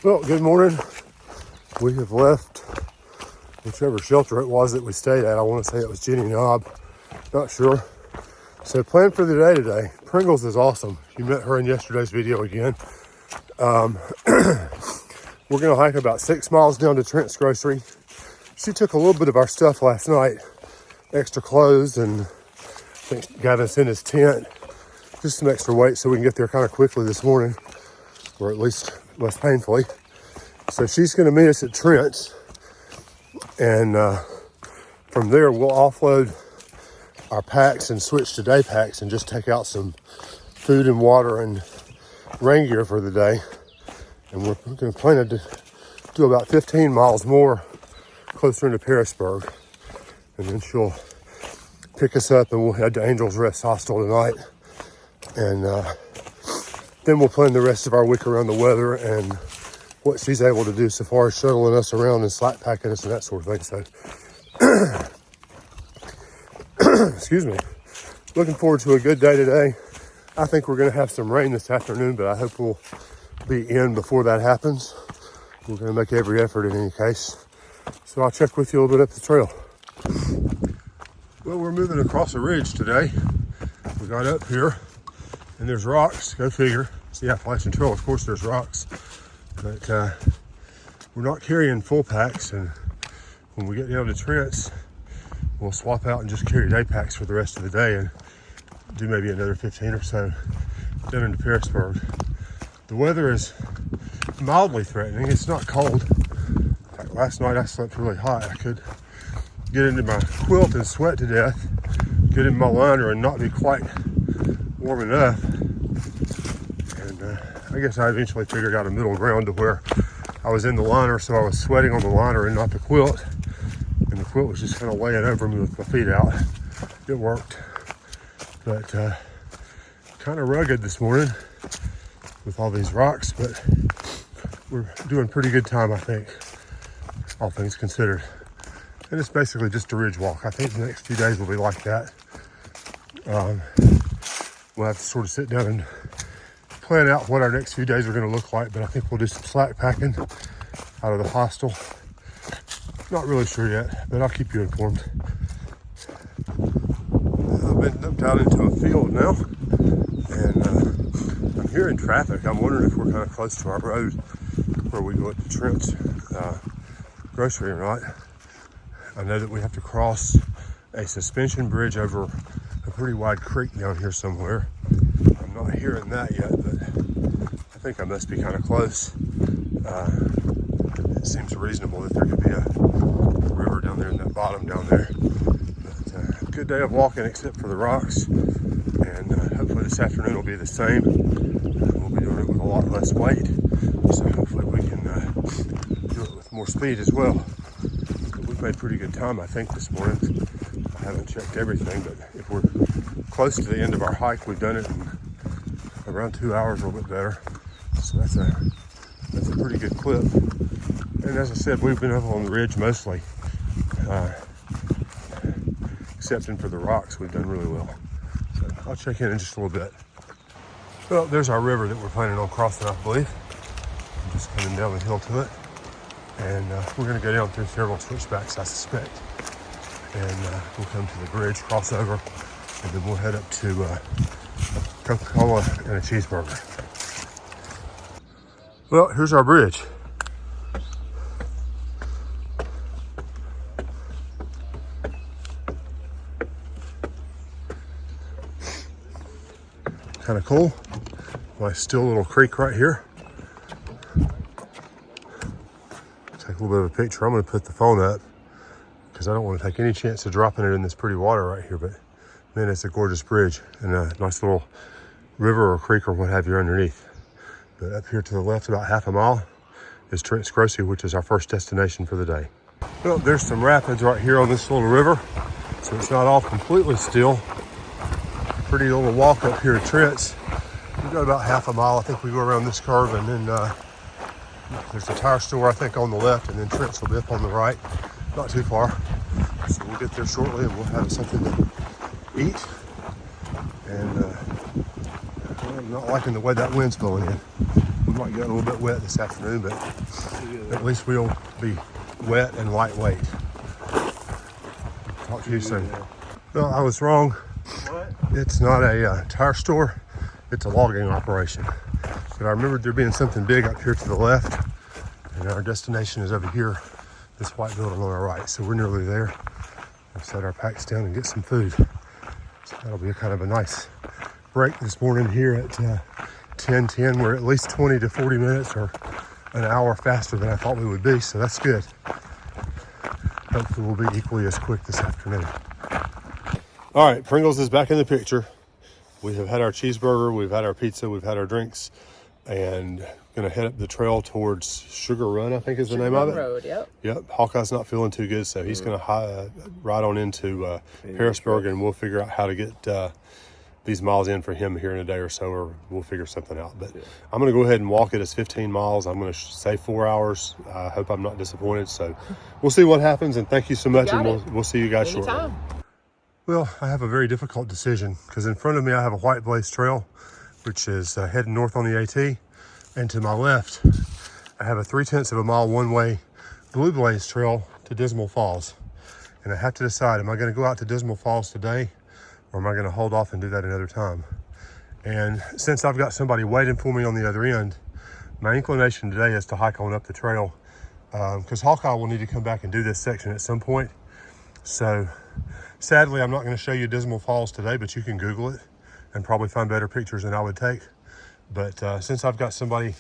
Well, good morning. We have left whichever shelter it was that we stayed at. I want to say it was Jenny Knob. Not sure. So plan for the day today. Pringles is awesome. You met her in yesterday's video again. We're going to hike about 6 miles down to Trent's grocery. She took a little bit of our stuff last night. Extra clothes and I think got us in his tent. Just some extra weight so we can get there kind of quickly this morning. Or at least less painfully. So she's going to meet us at Trent's. And from there we'll offload our packs and switch to day packs and just take out some food and water and rain gear for the day. And we're going to plan to do about 15 miles more closer into Pearisburg. And then she'll pick us up and we'll head to Angel's Rest Hostel tonight. And then we'll plan the rest of our week around the weather and what she's able to do so far as shuttling us around and slack packing us and that sort of thing. So, excuse me. Looking forward to a good day today. I think we're going to have some rain this afternoon, but I hope we'll be in before that happens. We're going to make every effort in any case. So I'll check with you a little bit up the trail. Well, we're moving across a ridge today. We got up here and there's rocks. Go figure. It's the Appalachian Trail. Of course, there's rocks. But we're not carrying full packs, and when we get down to Trent's, we'll swap out and just carry day packs for the rest of the day and do maybe another 15 or so down into Pearisburg. The weather is mildly threatening. It's not cold. In fact, last night I slept really hot. I could get into my quilt and sweat to death, get in my liner and not be quite warm enough. I guess I eventually figured out a middle ground to where I was in the liner, so I was sweating on the liner and not the quilt. And the quilt was just kind of laying over me with my feet out. It worked. But kind of rugged this morning with all these rocks, but we're doing pretty good time, I think, all things considered. And it's basically just a ridge walk. I think the next few days will be like that. We'll have to sort of sit down and plan out what our next few days are going to look like, but I think we'll do some slack packing out of the hostel. Not really sure yet, but I'll keep you informed. I've been dumped out into a field now, and I'm hearing traffic. I'm wondering if we're kind of close to our road where we go up to Trent's grocery or not. I know that we have to cross a suspension bridge over a pretty wide creek down here somewhere. I'm not hearing that yet, but I think I must be kind of close. It seems reasonable that there could be a river down there in that bottom down there. But good day of walking except for the rocks, and hopefully this afternoon will be the same. We'll be doing it with a lot less weight, so hopefully we can do it with more speed as well. But we've made pretty good time, I think, this morning. I haven't checked everything, but if we're close to the end of our hike, we've done it in around 2 hours, a little bit better. So that's a pretty good clip. And as I said, we've been up on the ridge mostly. Excepting for the rocks, we've done really well. So I'll check in just a little bit. Well, there's our river that we're planning on crossing, I believe. I'm just coming down the hill to it. And we're going to go down through several switchbacks, I suspect. And we'll come to the bridge, cross over, and then we'll head up to Coca-Cola and a cheeseburger. Well, here's our bridge. Kind of cool. Nice still little creek right here. Take a little bit of a picture. I'm going to put the phone up because I don't want to take any chance of dropping it in this pretty water right here, but man, it's a gorgeous bridge and a nice little river or creek or what have you underneath. But up here to the left, about half a mile, is Trent's grocery, which is our first destination for the day. Well, there's some rapids right here on this little river, so it's not all completely still. Pretty little walk up here at Trent's. We've got about half a mile. I think we go around this curve, and then there's a tire store, I think, on the left, and then Trent's will be up on the right. Not too far. So we'll get there shortly, and we'll have something to eat. And I'm not liking the way that wind's blowing in. We might get a little bit wet this afternoon, but at least we'll be wet and lightweight. Talk to you soon. Well, I was wrong. What? It's not a tire store. It's a logging operation. But I remembered there being something big up here to the left, and our destination is over here, this white building on our right. So we're nearly there. We'll set our packs down and get some food. So that'll be a kind of a nice break this morning here at 10:10. We're at least 20 to 40 minutes or an hour faster than I thought we would be, so that's good. Hopefully we'll be equally as quick this afternoon. All right, Pringles is back in the picture. We have had our cheeseburger, we've had our pizza, we've had our drinks, and gonna head up the trail towards Sugar Run, I think is the name of it. Road, yep. Yep, Hawkeye's not feeling too good, so he's gonna ride on into Harrisburg, and we'll figure out how to get these miles in for him here in a day or so, or we'll figure something out. But I'm gonna go ahead and walk it. It's 15 miles. I'm gonna say 4 hours. I hope I'm not disappointed. So we'll see what happens, and thank you so much, and we'll see you guys shortly. Well, I have a very difficult decision because in front of me I have a White Blaze Trail, which is heading north on the AT, and to my left I have a 3/10 of a mile one-way Blue Blaze Trail to Dismal Falls. And I have to decide, am I going to go out to Dismal Falls today, or am I going to hold off and do that another time? And since I've got somebody waiting for me on the other end, my inclination today is to hike on up the trail, because Hawkeye will need to come back and do this section at some point. So sadly, I'm not going to show you Dismal Falls today, but you can Google it and probably find better pictures than I would take. But since I've got somebody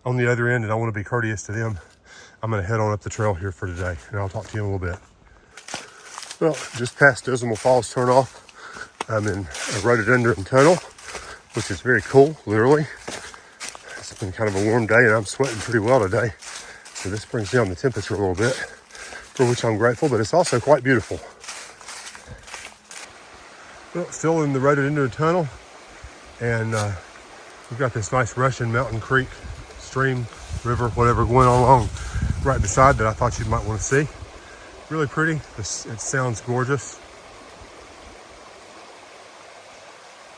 on the other end and I want to be courteous to them, I'm going to head on up the trail here for today, and I'll talk to you in a little bit. Well, just past Dismal Falls turnoff, I'm in a rhododendron tunnel, which is very cool, literally. It's been kind of a warm day, and I'm sweating pretty well today. So this brings down the temperature a little bit, for which I'm grateful, but it's also quite beautiful. Well, still in the rhododendron tunnel, and we've got this nice rushing mountain creek, stream, river, whatever, going on along right beside that I thought you might want to see. Really pretty. It sounds gorgeous.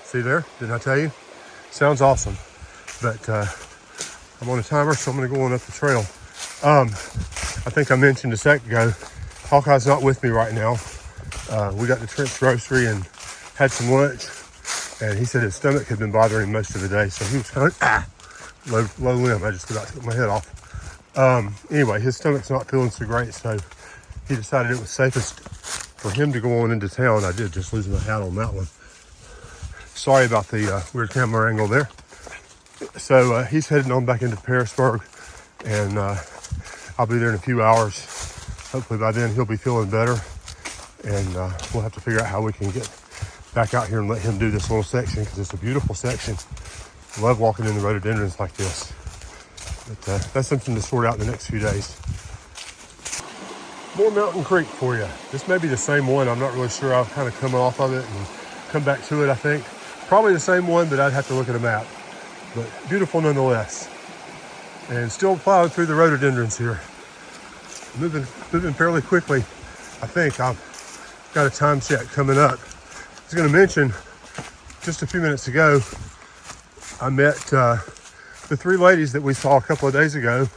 See there? Didn't I tell you? Sounds awesome. But I'm on a timer, so I'm going to go on up the trail. I think I mentioned a sec ago, Hawkeye's not with me right now. We got to Trent's grocery and had some lunch, and he said his stomach had been bothering him most of the day, so he was kind of low limb. I just about took my head off. Anyway, his stomach's not feeling so great, so he decided it was safest for him to go on into town. I did just lose my hat on that one. Sorry about the weird camera angle there. So he's heading on back into Harrisburg, and I'll be there in a few hours. Hopefully by then he'll be feeling better, and we'll have to figure out how we can get back out here and let him do this little section, because it's a beautiful section. I love walking in the rhododendrons like this. But that's something to sort out in the next few days. More Mountain Creek for you. This may be the same one. I'm not really sure. I've kind of come off of it and come back to it, I think. Probably the same one, but I'd have to look at a map. But beautiful nonetheless. And still plowing through the rhododendrons here. Moving fairly quickly. I think I've got a time check coming up. I was going to mention, just a few minutes ago, I met the three ladies that we saw a couple of days ago.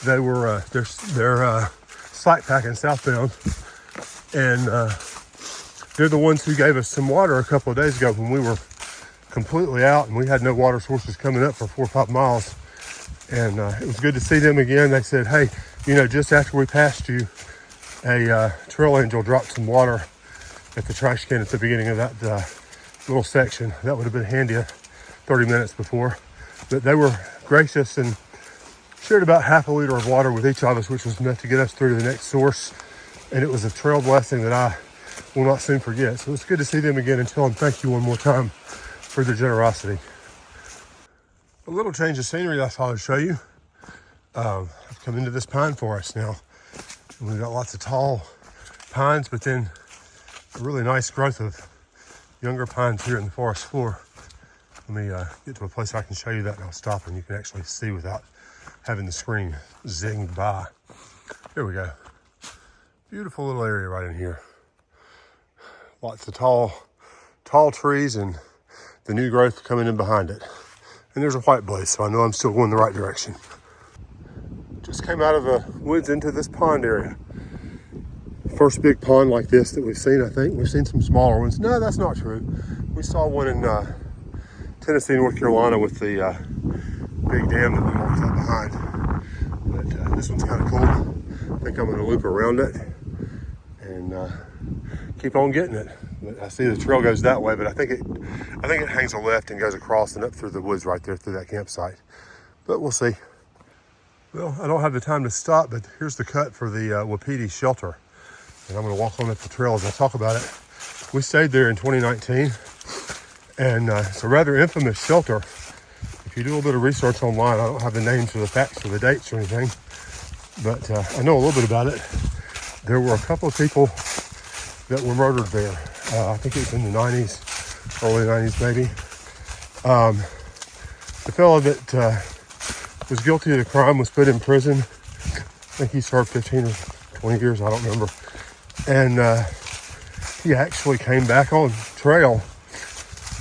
They were they're slack packing southbound, and they're the ones who gave us some water a couple of days ago when we were completely out and we had no water sources coming up for 4 or 5 miles. And it was good to see them again. They said, hey, you know, just after we passed you, a trail angel dropped some water at the trash can at the beginning of that little section. That would have been handy 30 minutes before. But they were gracious and shared about half a liter of water with each of us, which was enough to get us through to the next source. And it was a trail blessing that I will not soon forget. So it's good to see them again and tell them thank you one more time for their generosity. A little change of scenery I thought I'd show you. I've come into this pine forest now. And we've got lots of tall pines, but then a really nice growth of younger pines here in the forest floor. Let me get to a place where I can show you that, and I'll stop and you can actually see without having the screen zinged by. Here we go. Beautiful little area right in here. Lots of tall trees and the new growth coming in behind it. And there's a white blaze, so I know I'm still going the right direction. Just came out of the woods into this pond area. First big pond like this that we've seen, I think. We've seen some smaller ones. No, that's not true. We saw one in Tennessee, North Carolina with the big dam that we walked up behind. But this one's kind of cool. I think I'm going to loop around it and keep on getting it. But I see the trail goes that way, but I think it hangs a left and goes across and up through the woods right there through that campsite. But we'll see. Well, I don't have the time to stop, but here's the cut for the Wapiti shelter. And I'm going to walk on up the trail as I talk about it. We stayed there in 2019, and it's a rather infamous shelter. If you do a little bit of research online, I don't have the names or the facts or the dates or anything, but I know a little bit about it. There were a couple of people that were murdered there. I think it was in the 90s, early 90s maybe. The fellow that was guilty of the crime was put in prison. I think he served 15 or 20 years, I don't remember. And he actually came back on trail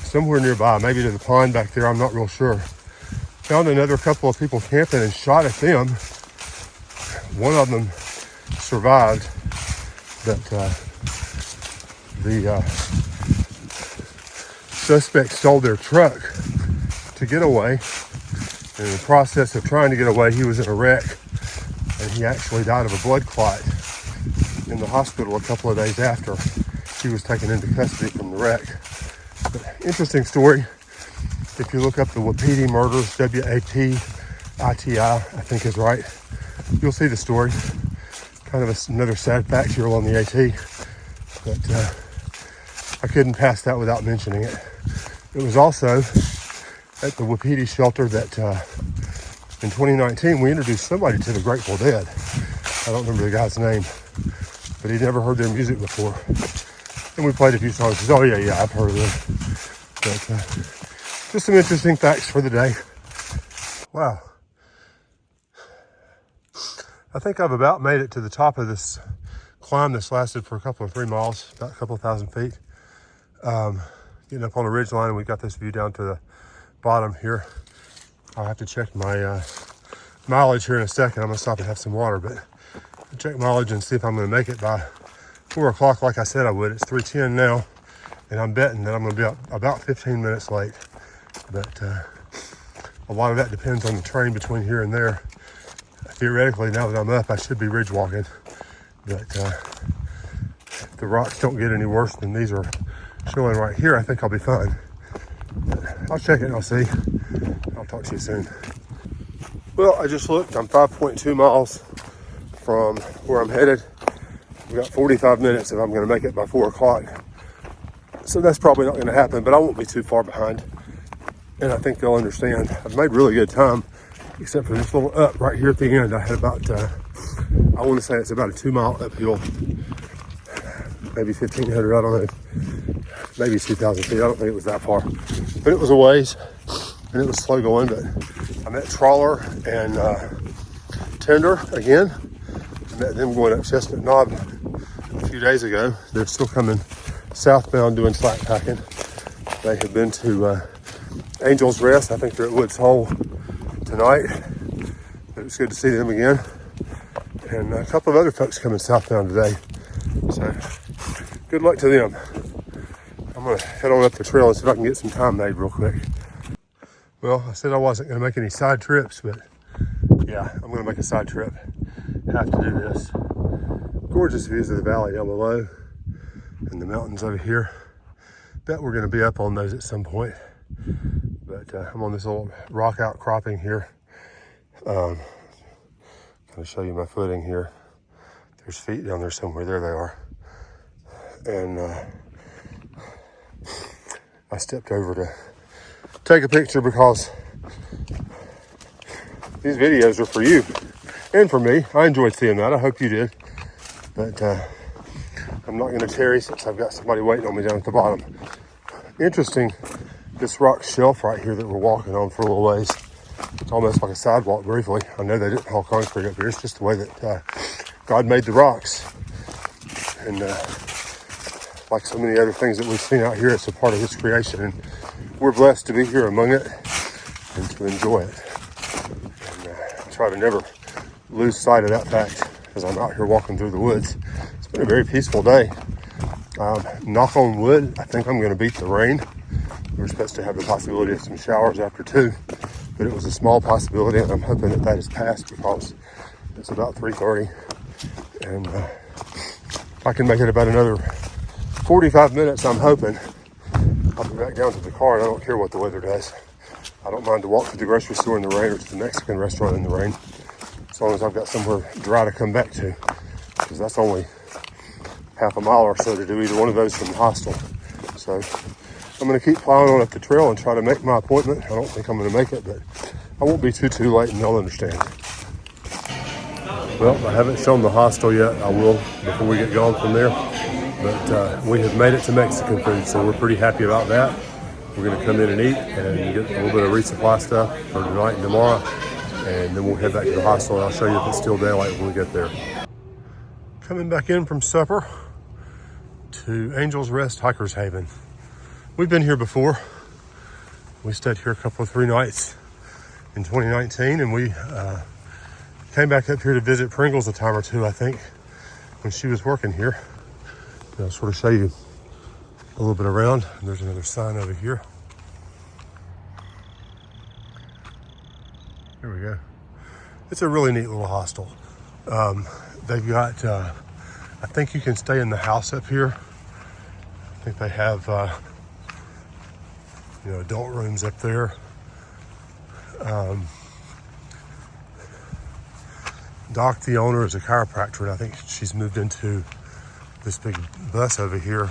somewhere nearby, maybe to the pond back there, I'm not real sure. Found another couple of people camping and shot at them. One of them survived, but the suspect stole their truck to get away. In the process of trying to get away, he was in a wreck, and he actually died of a blood clot in the hospital a couple of days after he was taken into custody from the wreck. But interesting story. If you look up the Wapiti murders, W-A-P-I-T-I, I think is right, you'll see the story. Kind of another sad factual on the AT, but I couldn't pass that without mentioning it. It was also at the Wapiti shelter that in 2019 we introduced somebody to the Grateful Dead. I don't remember the guy's name, but he'd never heard their music before. And we played a few songs. He said, oh yeah, I've heard of them. But just some interesting facts for the day. Wow. I think I've about made it to the top of this climb that's lasted for a couple or 3 miles, about a couple of thousand feet. Getting up on the ridge line, and we got this view down to the bottom here. I'll have to check my mileage here in a second. I'm gonna stop and have some water, but I'll check mileage and see if I'm gonna make it by 4 o'clock like I said I would. It's 3:10 now, and I'm betting that I'm gonna be about 15 minutes late. But a lot of that depends on the terrain between here and there. Theoretically, now that I'm up, I should be ridge walking, but if the rocks don't get any worse than these are showing right here, I think I'll be fine. But I'll check it and I'll see. I'll talk to you soon. Well, I just looked. I'm 5.2 miles from where I'm headed. I've got 45 minutes if I'm going to make it by 4 o'clock. So that's probably not going to happen, but I won't be too far behind. And I think they'll understand. I've made really good time, except for this little up right here at the end. I had about, I want to say it's about a 2 mile uphill, maybe 1,500, I don't know, maybe 2,000 feet. I don't think it was that far, but it was a ways, and it was slow going. But I met Trawler and Tender again. I met them going up Chestnut Knob a few days ago. They're still coming southbound doing slack packing. They have been to Angel's Rest. I think they're at Woods Hole tonight. But it was good to see them again. And a couple of other folks coming southbound today. So good luck to them. I'm gonna head on up the trail and see if I can get some time made real quick. Well, I said I wasn't gonna make any side trips, but yeah, I'm gonna make a side trip. Have to do this. Gorgeous views of the valley down below and the mountains over here. Bet we're gonna be up on those at some point. But I'm on this little rock outcropping here. Kind of show you my footing here. There's feet down there somewhere. There they are. And I stepped over to take a picture because these videos are for you and for me. I enjoyed seeing that. I hope you did. But I'm not going to tarry since I've got somebody waiting on me down at the bottom. Interesting, this rock shelf right here that we're walking on for a little ways. It's almost like a sidewalk briefly. I know they didn't haul concrete up here. It's just the way that God made the rocks. And like so many other things that we've seen out here, it's a part of his creation. And we're blessed to be here among it. and to enjoy it. And try to never lose sight of that fact as I'm out here walking through the woods. It's been a very peaceful day. Knock on wood, I think I'm going to beat the rain. We're supposed to have the possibility of some showers after 2, but it was a small possibility, and I'm hoping that that is passed because it's about 3:30, and if I can make it about another 45 minutes, I'm hoping I'll be back down to the car, and I don't care what the weather does. I don't mind to walk to the grocery store in the rain or to the Mexican restaurant in the rain, as long as I've got somewhere dry to come back to, because that's only half a mile or so to do either one of those from the hostel. So I'm going to keep plowing on up the trail and try to make my appointment. I don't think I'm going to make it, but I won't be too late, and they'll understand. Well, I haven't shown the hostel yet. I will before we get going from there. But we have made it to Mexican food, so we're pretty happy about that. We're going to come in and eat and get a little bit of resupply stuff for tonight and tomorrow. And then we'll head back to the hostel, and I'll show you if it's still daylight when we get there. Coming back in from supper to Angel's Rest Hikers Haven. We've been here before. We stayed here a couple of 3 nights in 2019, and we came back up here to visit Pringles a time or 2, I think, when she was working here. And I'll sort of show you a little bit around. And there's another sign over here. Here we go. It's a really neat little hostel. They've got, I think you can stay in the house up here. I think they have, adult rooms up there. Doc, the owner, is a chiropractor, and I think she's moved into this big bus over here.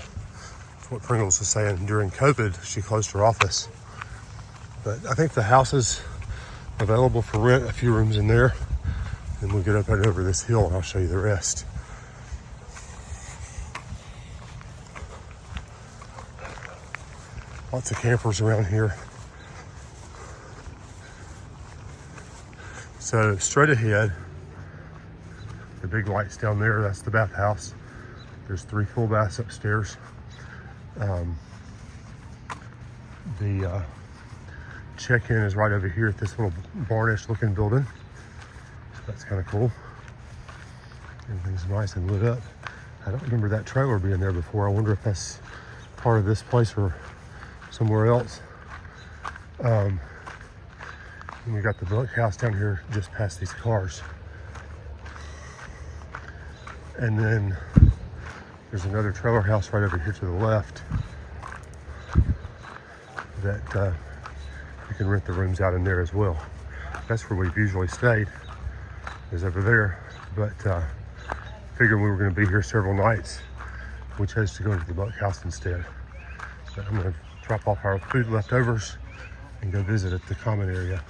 That's what Pringles was saying. During COVID, she closed her office. But I think the house is available for rent, a few rooms in there. And we'll get up and over this hill, and I'll show you the rest. Lots of campers around here. So straight ahead, the big lights down there, that's the bathhouse. There's 3 full baths upstairs. The check-in is right over here at this little barnish looking building. So that's kind of cool. Everything's nice and lit up. I don't remember that trailer being there before. I wonder if that's part of this place or somewhere else. And we got the bunkhouse down here just past these cars. And then there's another trailer house right over here to the left that you can rent the rooms out in there as well. That's where we've usually stayed, is over there. But figuring we were going to be here several nights, we chose to go into the bunkhouse instead. So I'm going to drop off our food leftovers and go visit at the common area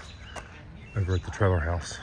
over at the trailer house.